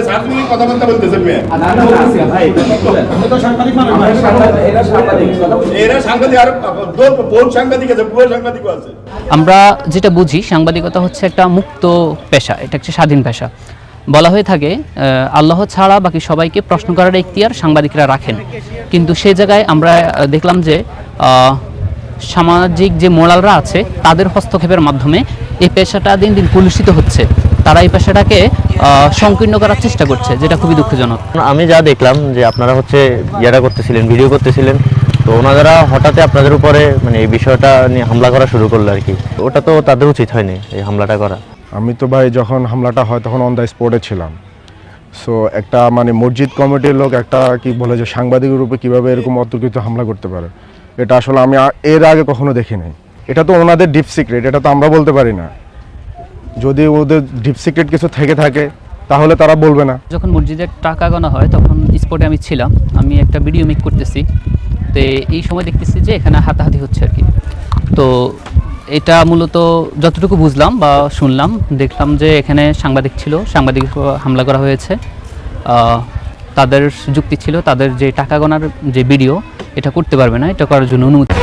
সার্বিক কথাবার্তা বলতেছেন মেয়ে এরা সাংবাদিক আর বহু সাংবাদিক আছে, পুরো সাংবাদিকও আছে। আমরা যেটা বুঝি সাংবাদিকতা হচ্ছে একটা মুক্ত পেশা, এটা একটা স্বাধীন পেশা। বলা হয়ে থাকে আল্লাহ ছাড়া বাকি সবাইকে প্রশ্ন করার এখতিয়ার সাংবাদিকরা রাখেন, কিন্তু সে জায়গায় আমরা দেখলাম যে সামাজিক যে মোরালরা আছে তাদের হস্তক্ষেপের মাধ্যমে এই পেশাটা দিন দিন কলুষিত হচ্ছে। তারা এই পেশাটাকে সংকীর্ণ করার চেষ্টা করছে, যেটা খুবই দুঃখজনক। আমি যা দেখলাম যে আপনারা হচ্ছে ইয়েটা করতেছিলেন, ভিডিও করতেছিলেন, তো ওনারা হঠাৎ আপনাদের উপরে মানে এই বিষয়টা নিয়ে হামলা করা শুরু করলো আর কি। ওটা তো তাদের উচিত হয়নি এই হামলাটা করা। আমি তো ভাই যখন হামলাটা হয় তখন অন দ্য স্পটে ছিলাম। সো একটা মানে মসজিদ কমিটির লোক একটা কি বলে যে সাংবাদিকের উপরে কীভাবে এরকম অতর্কিত হামলা করতে পারে, এটা আসলে আমি এর আগে কখনো দেখি নাই। এটা তো ওনাদের ডিপ সিক্রেট, এটা তো আমরা বলতে পারি না। যদি ওদের ডিপ সিক্রেট কিছু থেকে থাকে তাহলে তারা বলবে না। যখন মসজিদের টাকা গোনা হয় তখন স্পটে আমি ছিলাম, আমি একটা ভিডিও মেক করতেছি। তো এই সময় দেখতেছি যে এখানে হাতাহাতি হচ্ছে আর কি। তো এটা মূলত যতটুকু বুঝলাম বা শুনলাম, দেখলাম যে এখানে সাংবাদিক ছিল, সাংবাদিক হামলা করা হয়েছে। তাদের যুক্তি ছিল তাদের যে টাকা গোনার যে ভিডিও এটা করতে পারবে না, এটা করার জন্য অনুমতি